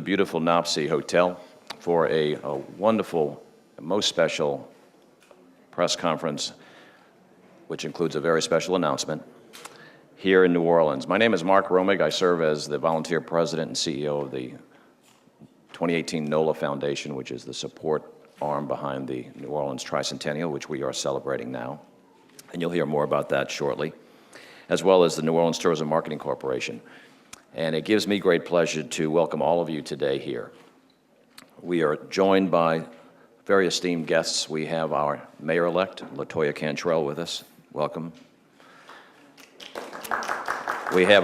beautiful NOTMC Hotel for a wonderful, most special press conference, which includes a very special announcement here in New Orleans. My name is Mark ROMIG. I serve as the volunteer president and CEO of the 2018 NOLA Foundation, which is the support arm behind the New Orleans Tricentennial, which we are celebrating now. And you'll hear more about that shortly, as well as the New Orleans Tourism Marketing Corporation. And it gives me great pleasure to welcome all of you today here. We are joined by very esteemed guests. We have our mayor-elect, LaToya Cantrell, with us. Welcome. We have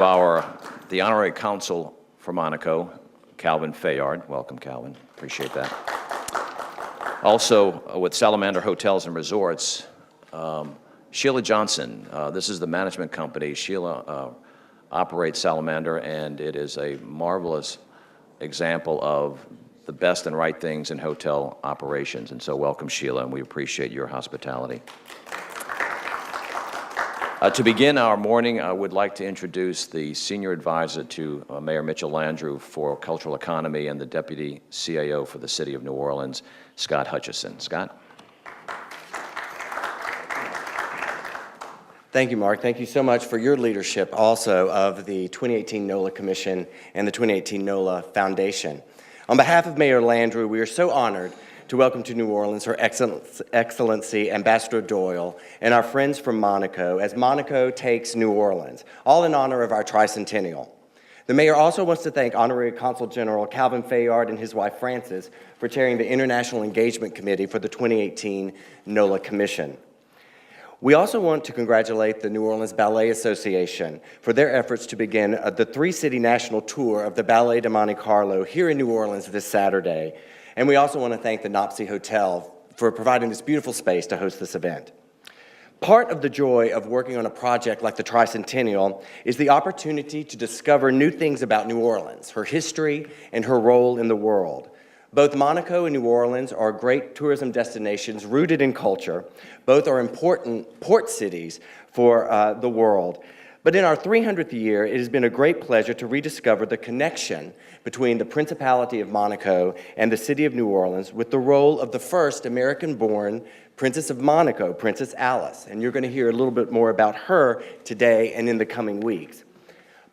the honorary consul for Monaco, Calvin Fayard. Welcome, Calvin. Appreciate that. Also, with Salamander Hotels and Resorts, Sheila Johnson. This is the management company. Sheila operates Salamander, and it is a marvelous example of the best and right things in hotel operations. And so welcome, Sheila, and we appreciate your hospitality. To begin our morning, I would like to introduce the Senior Advisor to Mayor Mitchell Landrieu for Cultural Economy and the Deputy CAO for the City of New Orleans, Scott Hutchison. Scott? Thank you, Mark. Thank you so much for your leadership also of the 2018 NOLA Commission and the 2018 NOLA Foundation. On behalf of Mayor Landrieu, we are so honored to welcome to New Orleans Her Excellency Ambassador Doyle and our friends from Monaco as Monaco takes New Orleans, all in honor of our Tricentennial. The mayor also wants to thank Honorary Consul General Calvin Fayard and his wife Frances for chairing the International Engagement Committee for the 2018 NOLA Commission. We also want to congratulate the New Orleans Ballet Association for their efforts to begin the three-city national tour of the Ballet de Monte Carlo here in New Orleans this Saturday. And we also want to thank the NOTMC Hotel for providing this beautiful space to host this event. Part of the joy of working on a project like the Tricentennial is the opportunity to discover new things about New Orleans, her history, and her role in the world. Both Monaco and New Orleans are great tourism destinations rooted in culture. Both are important port cities for the world. But in our 300th year, it has been a great pleasure to rediscover the connection between the Principality of Monaco and the city of New Orleans with the role of the first American-born Princess of Monaco, Princess Alice. And you're going to hear a little bit more about her today and in the coming weeks.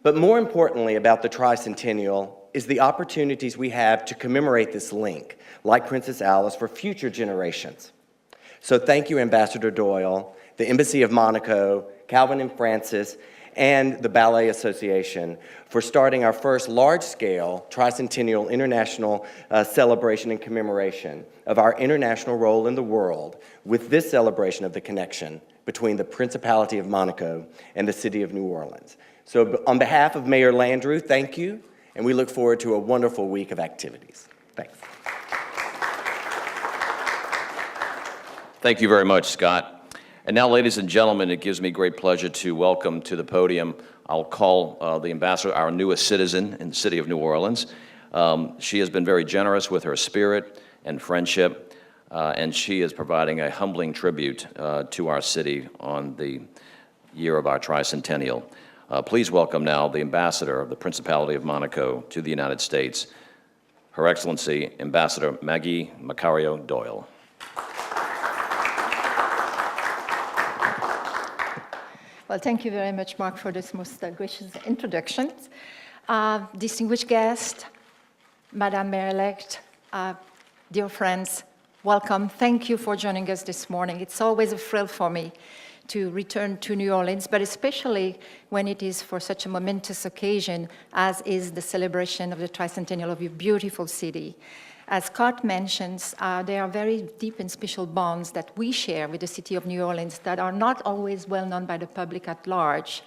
But more importantly about the Tricentennial is the opportunities we have to commemorate this link, like Princess Alice, for future generations. So thank you, Ambassador Doyle, the Embassy of Monaco, Calvin and Frances, and the Ballet Association for starting our first large-scale Tricentennial International celebration and commemoration of our international role in the world with this celebration of the connection between the Principality of Monaco and the city of New Orleans. So on behalf of Mayor Landrieu, thank you, and we look forward to a wonderful week of activities. Thanks. Thank you very much, Scott. And now, ladies and gentlemen, it gives me great pleasure to welcome to the podium, I'll call the ambassador our newest citizen in the city of New Orleans. She has been very generous with her spirit and friendship, and she is providing a humbling tribute to our city on the year of our Tricentennial. Please welcome now the ambassador of the Principality of Monaco to the United States, Her Excellency Ambassador MAGUY MACCARIO DOYLE. Well, thank you very much, Mark, for this most gracious introduction. Distinguished guests, Madam Mayor-elect, dear friends, welcome. Thank you for joining us this morning. It's always a thrill for me to return to New Orleans, but especially when it is for such a momentous occasion as is the celebration of the Tricentennial of your beautiful city. As Scott mentions, there are very deep and special bonds that we share with the city of New Orleans that are not always well known by the public at large.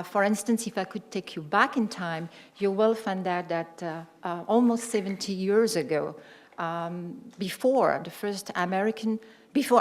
For instance, if I could take you back in time, you will find out that almost 70 years ago, before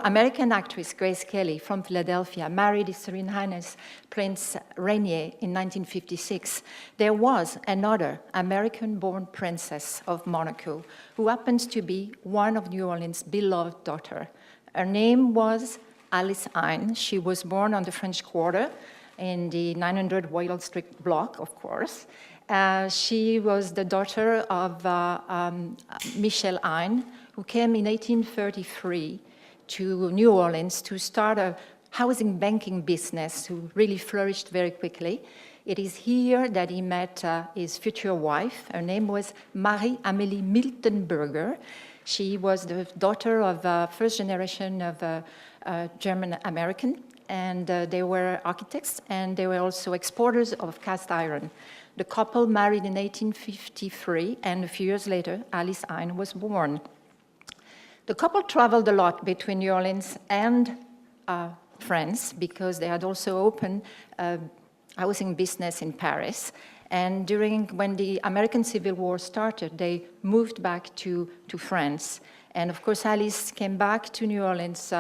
American actress Grace Kelly from Philadelphia married His Serene Highness Prince Rainier in 1956, there was another American-born princess of Monaco who happens to be one of New Orleans' beloved daughter. Her name was Alice Hine. She was born on the French Quarter in the 900 Royal Street block, of course. She was the daughter of Michel Hein, who came in 1833 to New Orleans to start a housing banking business who really flourished very quickly. It is here that he met his future wife. Her name was Marie-Amélie Miltenberger. She was the daughter of first generation of German-American, and they were architects, and they were also exporters of cast iron. The couple married in 1853, and a few years later, Alice Hein was born. The couple traveled a lot between New Orleans and France because they had also opened a housing business in Paris. And when the American Civil War started, they moved back to France. And of course, Alice came back to New Orleans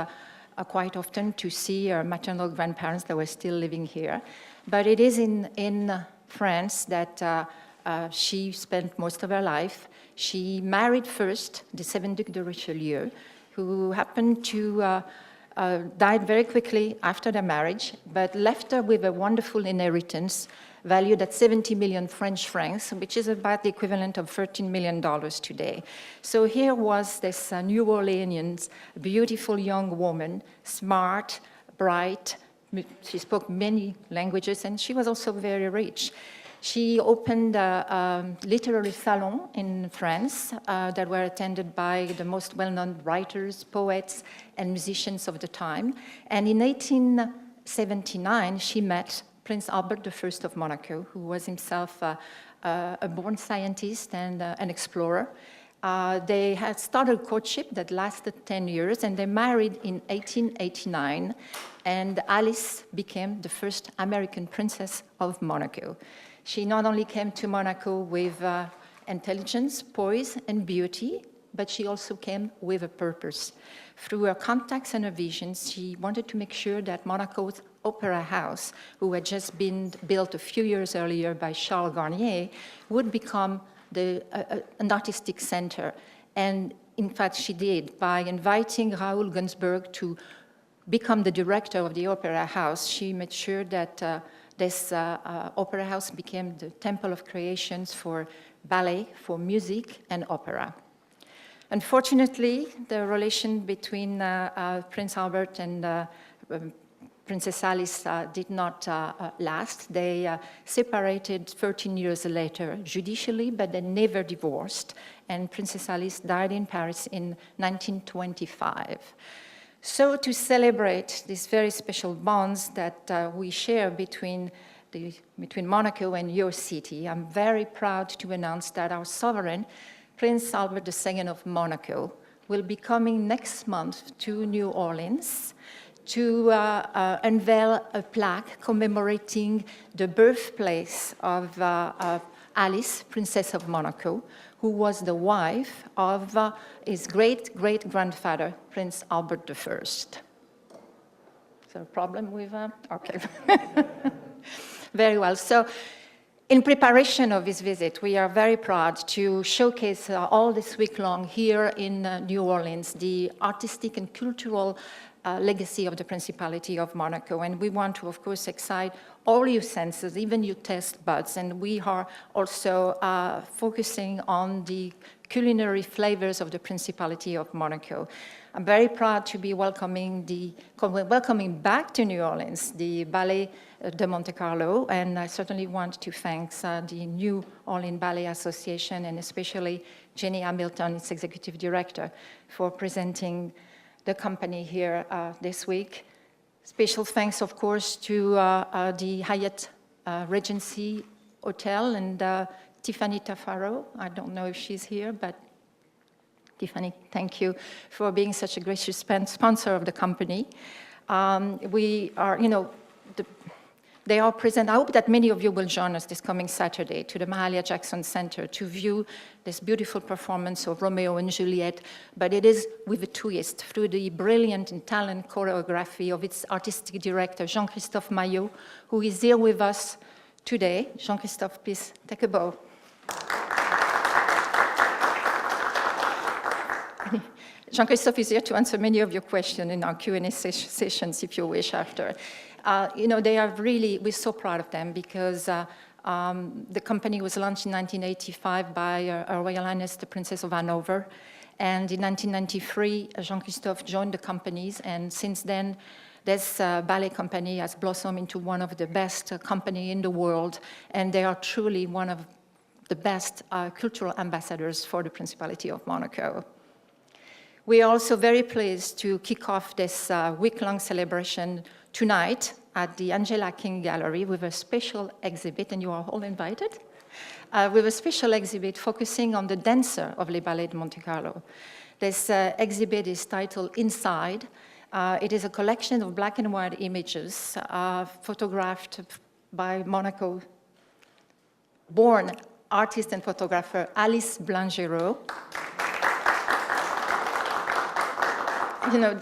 quite often to see her maternal grandparents that were still living here. But it is in France that she spent most of her life. She married first the 7th Duc de Richelieu, who happened to died very quickly after their marriage, but left her with a wonderful inheritance valued at 70 million French francs, which is about the equivalent of $13 million today. So here was this New Orleanian, beautiful young woman, smart, bright. She spoke many languages, and she was also very rich. She opened a literary salon in France that were attended by the most well-known writers, poets, and musicians of the time. And in 1879, she met Prince Albert I of Monaco, who was himself a born scientist and an explorer. They had started a courtship that lasted 10 years, and they married in 1889, and Alice became the first American princess of Monaco. She not only came to Monaco with intelligence, poise, and beauty, but she also came with a purpose. Through her contacts and her visions, she wanted to make sure that Monaco's Opera House, who had just been built a few years earlier by Charles Garnier, would become an artistic center. And in fact, she did. By inviting Raoul Gunsberg to become the director of the Opera House, she made sure that this opera house became the temple of creations for ballet, for music, and opera. Unfortunately, the relation between Prince Albert and Princess Alice did not last. They separated 13 years later, judicially, but they never divorced. And Princess Alice died in Paris in 1925. So to celebrate these very special bonds that we share between Monaco and your city, I'm very proud to announce that our sovereign, Prince Albert II of Monaco, will be coming next month to New Orleans to unveil a plaque commemorating the birthplace of Alice, Princess of Monaco, who was the wife of his great-great-grandfather, Prince Albert I. Is there a problem with that? Okay. Very well. So in preparation of this visit, we are very proud to showcase all this week long here in New Orleans the artistic and cultural legacy of the Principality of Monaco. And we want to, of course, excite all your senses, even your taste buds. And we are also focusing on the culinary flavors of the Principality of Monaco. I'm very proud to be welcoming back to New Orleans the Ballet de Monte Carlo, and I certainly want to thank the New Orleans Ballet Association, and especially Jenny Hamilton, its executive director, for presenting the company here this week. Special thanks, of course, to the Hyatt Regency Hotel and Tiffany Tafaro. I don't know if she's here, but Tiffany, thank you for being such a gracious sponsor of the company. We are, they are present. I hope that many of you will join us this coming Saturday to the Mahalia Jackson Center to view this beautiful performance of Romeo and Juliet, but it is with a twist through the brilliant and talented choreography of its artistic director, Jean-Christophe Maillot, who is here with us today. Jean-Christophe, please take a bow. Jean-Christophe is here to answer many of your questions in our Q&A sessions, if you wish, after. They are really, we're so proud of them because The company was launched in 1985 by Her Royal Highness the Princess of Hanover. And in 1993, Jean-Christophe joined the companies, and since then, this ballet company has blossomed into one of the best companies in the world, and they are truly one of the best cultural ambassadors for the Principality of Monaco. We are also very pleased to kick off this week-long celebration tonight at the Angela King Gallery with a special exhibit, and you are all invited, with a special exhibit focusing on the dancer of Les Ballets de Monte Carlo. This exhibit is titled Inside. It is a collection of black and white images photographed by Monaco-born artist and photographer Alice Blangerot. You know,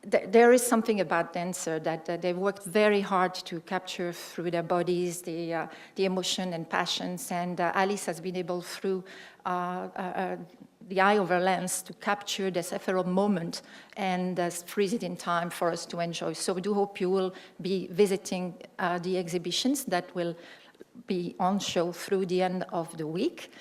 there is something about dancers that they've worked very hard to capture through their bodies the emotion and passions, and Alice has been able, through the eye of her lens, to capture this ephemeral moment and freeze it in time for us to enjoy. So we do hope you will be visiting the exhibitions that will be on show through the end of the week.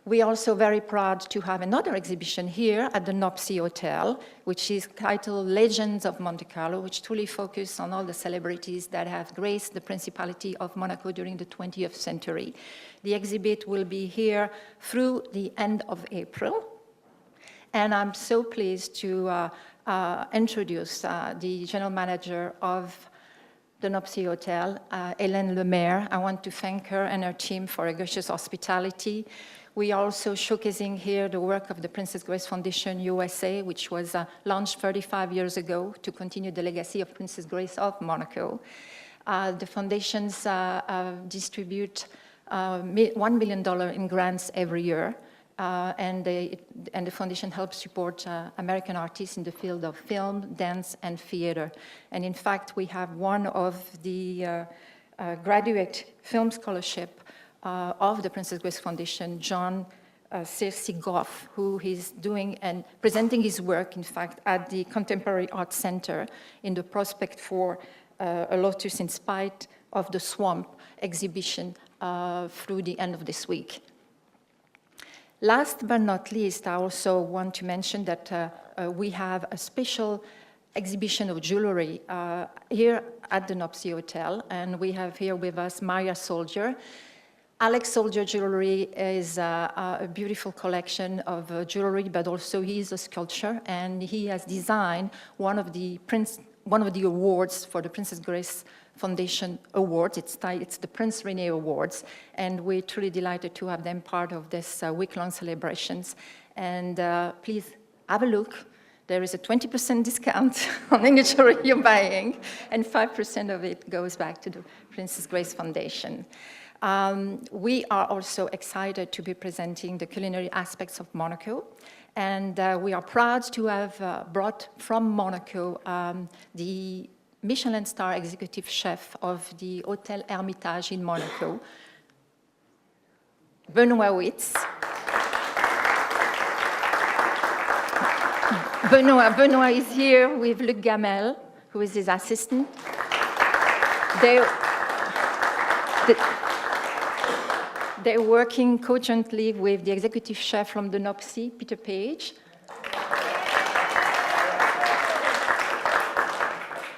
We are also very proud to have another exhibition here at the NOTMC Hotel, which is titled Legends of Monte Carlo, which truly focuses on all the celebrities that have graced the Principality of Monaco during the 20th century. The exhibit will be here through the end of April. And I'm so pleased to introduce the general manager of the NOTMC Hotel, Hélène Lemaire. I want to thank her and her team for a gracious hospitality. We are also showcasing here the work of the Princess Grace Foundation USA, which was launched 35 years ago to continue the legacy of Princess Grace of Monaco. The foundations distribute $1 million in grants every year, and the foundation helps support American artists in the field of film, dance, and theater. And in fact, we have one of the graduate film scholarship of the Princess Grace Foundation, John Circe Goff, who is doing and presenting his work, in fact, at the Contemporary Art Center in the Prospect for a Lotus in Spite of the Swamp exhibition through the end of this week. Last but not least, I also want to mention that we have a special exhibition of jewelry here at the NOTMC Hotel, and we have here with us Maria Soldier. Alex Soldier Jewelry is a beautiful collection of jewelry, but also he is a sculptor, and he has designed one of the awards for the Princess Grace Foundation Awards. It's the Prince René Awards, and we're truly delighted to have them part of this week-long celebrations. And please have a look. There is a 20% discount on any jewelry you're buying, and 5% of it goes back to the Princess Grace Foundation. We are also excited to be presenting the culinary aspects of Monaco, and we are proud to have brought from Monaco the Michelin star executive chef of the Hotel Hermitage in Monaco, Benoit Witz. Benoit is here with Luc Gamel, who is his assistant. They're working conjointly with the executive chef from the NOTMC, Peter Page,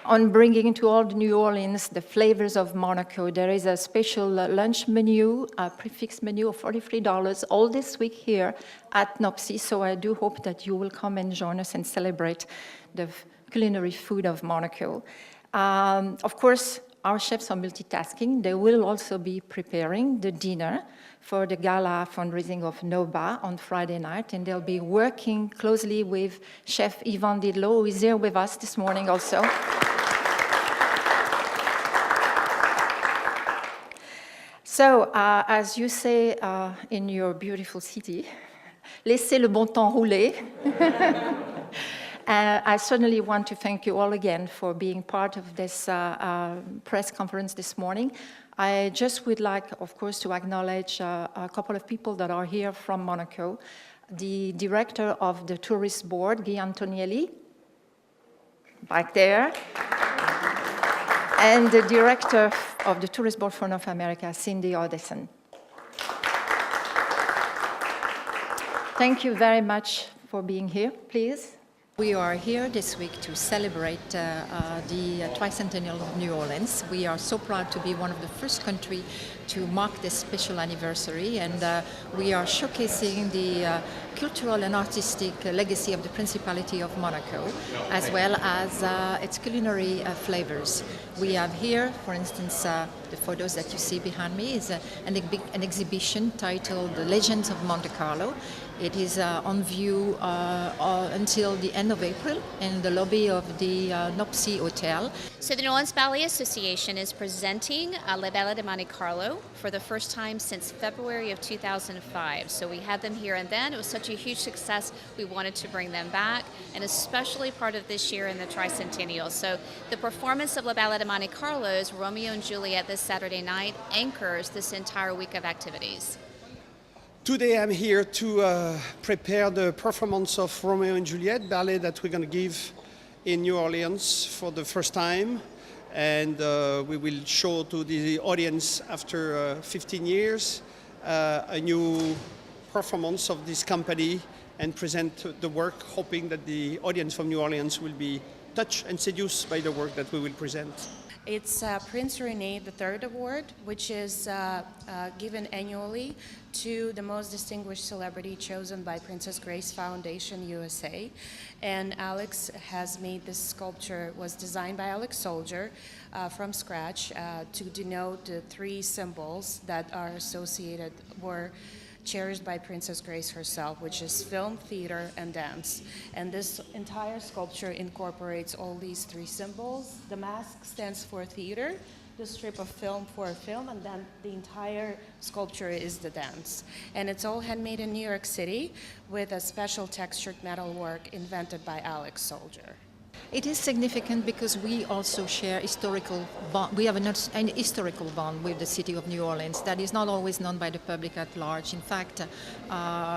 on bringing to all New Orleans the flavors of Monaco. There is a special lunch menu, a prefix menu of $43 all this week here at NOTMC, so I do hope that you will come and join us and celebrate the culinary food of Monaco. Of course, our chefs are multitasking. They will also be preparing the dinner for the gala fundraising of NOBA on Friday night, and they'll be working closely with Chef Yvan Didlot, who is here with us this morning also. So, as you say in your beautiful city, laissez le bon temps rouler. I certainly want to thank you all again for being part of this press conference this morning. I just would like, of course, to acknowledge a couple of people that are here from Monaco. The director of the tourist board, Guy Antonielli, back there, and the director of the Tourist Board for North America, Cindy Odison. Thank you very much for being here, please. We are here this week to celebrate the Tricentennial of New Orleans. We are so proud to be one of the first countries to mark this special anniversary, and we are showcasing the cultural and artistic legacy of the Principality of Monaco, as well as its culinary flavors. We have here, for instance, the photos that you see behind me is an exhibition titled The Legends of Monte Carlo. It is on view until the end of April in the lobby of the NOTMC Hotel. So the New Orleans Ballet Association is presenting Le Ballet de Monte Carlo for the first time since February of 2005. So we had them here and then. It was such a huge success, we wanted to bring them back, and especially part of this year in the Tricentennial. So the performance of Le Ballet de Monte Carlo's Romeo and Juliet this Saturday night anchors this entire week of activities. Today I'm here to prepare the performance of Romeo and Juliet ballet that we're going to give in New Orleans for the first time, and we will show to the audience after 15 years a new performance of this company and present the work, hoping that the audience from New Orleans will be touched and seduced by the work that we will present. It's Prince Rene III Award, which is given annually to the most distinguished celebrity chosen by Princess Grace Foundation USA. And Alex has made this sculpture, was designed by Alex Soldier from scratch to denote the three symbols that are associated, were cherished by Princess Grace herself, which is film, theater, and dance. And this entire sculpture incorporates all these three symbols. The mask stands for theater, the strip of film for film, and then the entire sculpture is the dance. And it's all handmade in New York City with a special textured metal work invented by Alex Soldier. It is significant because we also share historical bond. We have an historical bond with the city of New Orleans that is not always known by the public at large. In fact,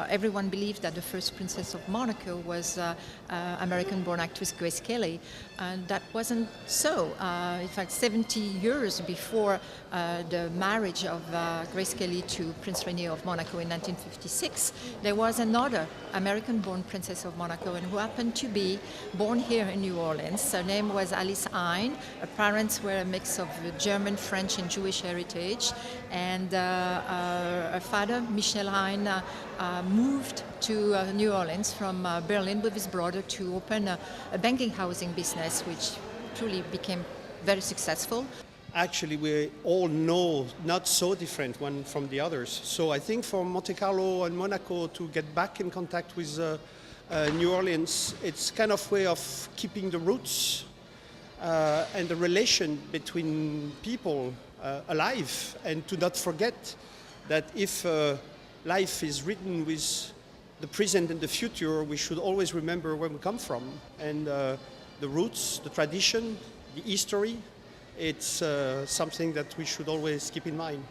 everyone believes that the first princess of Monaco was American-born actress Grace Kelly, and that wasn't so. In fact, 70 years before the marriage of Grace Kelly to Prince Rene of Monaco in 1956, there was another American-born princess of Monaco, and who happened to be born here in New Orleans. Her name was Alice Hein. Her parents were a mix of German, French, and Jewish heritage. And her father, Michel Hein, moved to New Orleans from Berlin with his brother to open a banking housing business, which truly became very successful. Actually, we all know not so different one from the others. So I think for Monte Carlo and Monaco to get back in contact with New Orleans, it's kind of way of keeping the roots and the relation between people alive, and to not forget that if life is written with the present and the future, we should always remember where we come from, and the roots, the tradition, the history. It's something that we should always keep in mind.